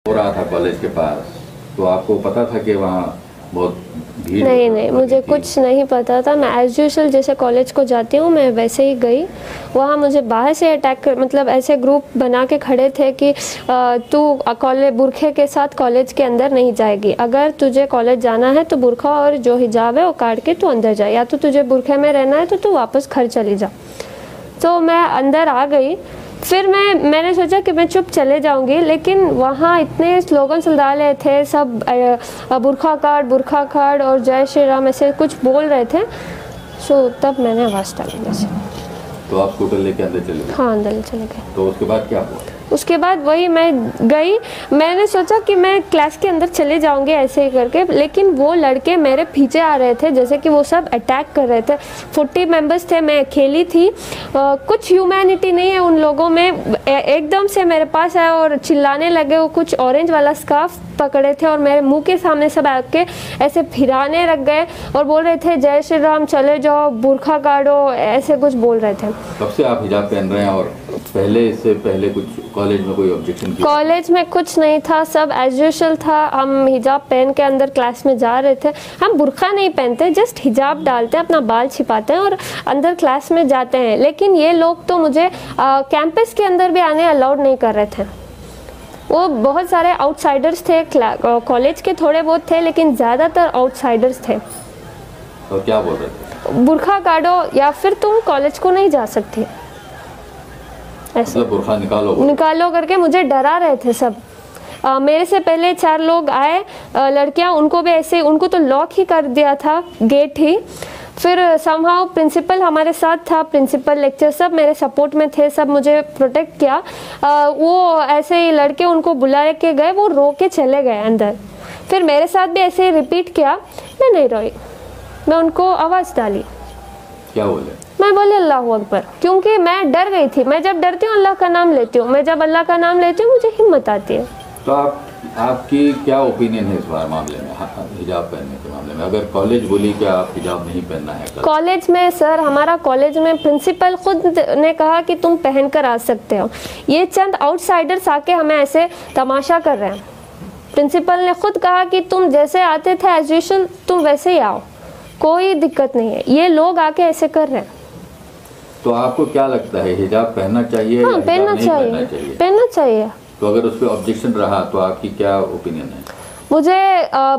हो रहा था कॉलेज के पास, तो आपको पता था कि वहाँ बहुत भीड़? नहीं, मुझे कुछ नहीं पता था। मैं एज यूजुअल जैसे कॉलेज को जाती हूँ मैं वैसे ही गई। वहाँ मुझे बाहर से अटैक कर, मतलब ऐसे ग्रुप बना के खड़े थे कि तू कॉलेज बुरखे के साथ कॉलेज के अंदर नहीं जाएगी, अगर तुझे कॉलेज जाना है तो बुरखा और जो हिजाब है वो काट के तू अंदर जा, या तो तुझे बुरखे में रहना है तो तू वापस घर चली जा। तो मैं अंदर आ गई। फिर मैंने सोचा कि मैं चुप चले जाऊंगी, लेकिन वहाँ इतने स्लोगन डाले थे सब, बुरखा काट और जय श्री राम ऐसे कुछ बोल रहे थे। सो तब मैंने आवाज़ डाली जैसे। तो आप स्कूटर लेके अंदर चले गए? हाँ, अंदर चले गए। तो उसके बाद क्या हुआ? उसके बाद वही मैं गई, मैंने सोचा कि मैं क्लास के अंदर चले जाऊंगे ऐसे ही करके, लेकिन वो लड़के मेरे पीछे आ रहे थे, जैसे कि वो सब अटैक कर रहे थे। 40 मेंबर्स थे, मैं अकेली थी। कुछ ह्यूमैनिटी नहीं है उन लोगों में। एकदम से मेरे पास आए और चिल्लाने लगे। वो कुछ ऑरेंज वाला स्कार्फ पकड़े थे और मेरे मुंह के सामने सब आके ऐसे फिराने लग गए और बोल रहे थे जय श्री राम, चले जाओ, बुरखा काटो, ऐसे कुछ बोल रहे थे। कब से आप हिजाब पहन रहे हैं और इससे पहले कुछ कॉलेज में कोई ऑब्जेक्शन किया? कॉलेज में कुछ नहीं था, सब एज यूजुअल था। हम हिजाब पहन के अंदर क्लास में जा रहे थे। हम बुरखा नहीं पहनते, जस्ट हिजाब डालते हैं, अपना बाल छिपाते हैं और अंदर क्लास में जाते हैं। लेकिन ये लोग तो मुझे कैंपस के अंदर भी आने अलाउड नहीं कर रहे थे। वो बहुत सारे आउटसाइडर्स थे, कॉलेज के थोड़े बहुत थे, लेकिन ज़्यादातर आउटसाइडर्स थे। तो क्या बोल रहे थे? बुरखा काटो या फिर तुम कॉलेज को नहीं जा सकती, ऐसे मतलब बुरखा निकालो करके मुझे डरा रहे थे सब। मेरे से पहले 4 लोग आए, लड़कियां, उनको भी ऐसे, उनको तो लॉक ही कर दिया था, गेट ही। फिर समहाउ प्रिंसिपल हमारे साथ था, प्रिंसिपल लेक्चर सब मेरे सपोर्ट में थे, सब मुझे प्रोटेक्ट किया। वो ऐसे ही लड़के उनको बुला के गए, वो रो के चले गए अंदर। फिर मेरे साथ भी ऐसे ही रिपीट किया। मैं नहीं रोई, मैं उनको आवाज़ डाली। क्या बोले? मैं बोले अल्लाह अकबर, क्योंकि मैं डर गई थी। मैं जब डरती हूँ अल्लाह का नाम लेती हूँ, मैं जब अल्लाह का नाम लेती हूँ मुझे हिम्मत आती है। तो आपकी क्या ओपिनियन है इस बार मामले में, हिजाब पहनने के मामले में? अगर कॉलेज बोली कि आप हिजाब नहीं पहनना है कॉलेज में, सर हमारा कॉलेज में प्रिंसिपल खुद ने कहा कि तुम पहन कर आ सकते हो। ये चंद आउटसाइडर्स आके हमें ऐसे तमाशा कर रहे हैं। प्रिंसिपल ने खुद कहा कि तुम जैसे आते थे एज यूजुअल तुम वैसे ही आओ, कोई दिक्कत नहीं है। ये लोग आके ऐसे कर रहे हैं। तो आपको क्या लगता है, हिजाब पहनना चाहिए? हाँ, पहनना चाहिए। तो अगर उस पर ऑब्जेक्शन रहा तो आपकी क्या ओपिनियन है? मुझे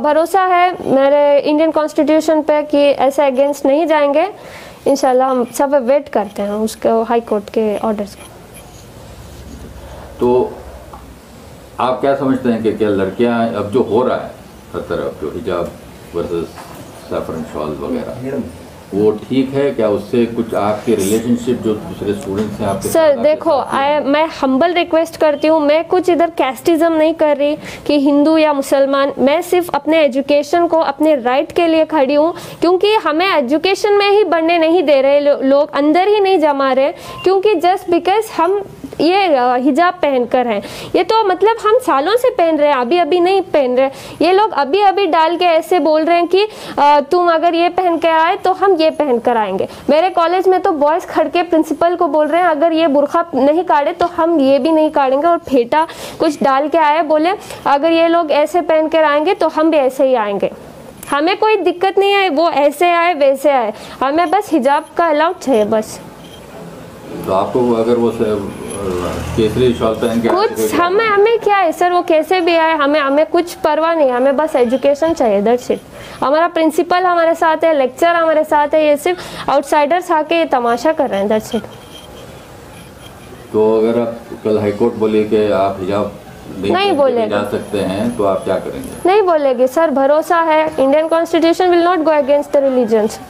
भरोसा है मेरे इंडियन कॉन्स्टिट्यूशन पे कि ऐसे अगेंस्ट नहीं जाएंगे। इंशाल्लाह हम सब वेट करते हैं उसके हाई कोर्ट के ऑर्डर्स का। तो आप क्या समझते हैं कि क्या लड़कियां, अब जो हो रहा है हर तरफ, जो हिजाब वर्सेस सैफरन शॉल वगैरह, वो ठीक है क्या? उससे कुछ आपके रिलेशनशिप जो दूसरे स्टूडेंट्स हैं आपके? सर देखो, मैं हम्बल रिक्वेस्ट करती हूँ, मैं कुछ इधर कैस्टिज्म नहीं कर रही कि हिंदू या मुसलमान। मैं सिर्फ अपने एजुकेशन को, अपने राइट के लिए खड़ी हूँ, क्योंकि हमें एजुकेशन में ही बढ़ने नहीं दे रहे लोग, अंदर ही नहीं जमा रहे, क्योंकि जस्ट बिकॉज हम ये हिजाब पहनकर हैं। ये तो मतलब हम सालों से पहन रहे हैं, अभी अभी नहीं पहन रहे। ये लोग अभी अभी डाल के ऐसे बोल रहे हैं कि तुम अगर ये पहन के आए तो हम ये पहन कर आएंगे। मेरे कॉलेज में तो बॉयज़ खड़ के प्रिंसिपल को बोल रहे हैं अगर ये बुरखा नहीं काटे तो हम ये भी नहीं काटेंगे, और फेटा कुछ डाल के आए, बोले अगर ये लोग ऐसे पहन कर आएंगे तो हम भी ऐसे ही आएंगे। हमें कोई दिक्कत नहीं है, वो ऐसे आए वैसे आए, हमें बस हिजाब का अलाउड चाहिए बस। तो आपको अगर वो केसरी शॉल पहन के कुछ हमें क्या है सर, वो कैसे भी आए, हमें कुछ परवाह नहीं, हमें बस एजुकेशन चाहिए, दैट्स इट। हमारा प्रिंसिपल हमारे साथ है, लेक्चर हमारे साथ है, ये सिर्फ आउटसाइडर्स आके ये तमाशा कर रहे हैं, दैट्स इट। तो अगर आप कल हाईकोर्ट बोले कि आप हिजाब नहीं बोलेंगे जा सकते हैं तो आप क्या करेंगे? नहीं बोलेंगे सर, भरोसा है, Indian constitution will not go against the religions,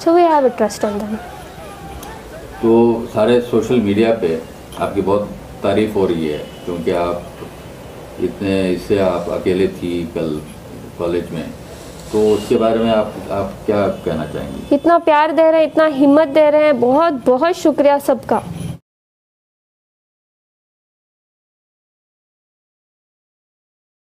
so we have a trust on them. तो सारे सोशल मीडिया पे आपकी बहुत तारीफ हो रही है, क्योंकि आप इससे आप अकेले थी कल कॉलेज में, तो उसके बारे में आप क्या कहना चाहेंगी? इतना प्यार दे रहे हैं, इतना हिम्मत दे रहे हैं, बहुत बहुत शुक्रिया सबका।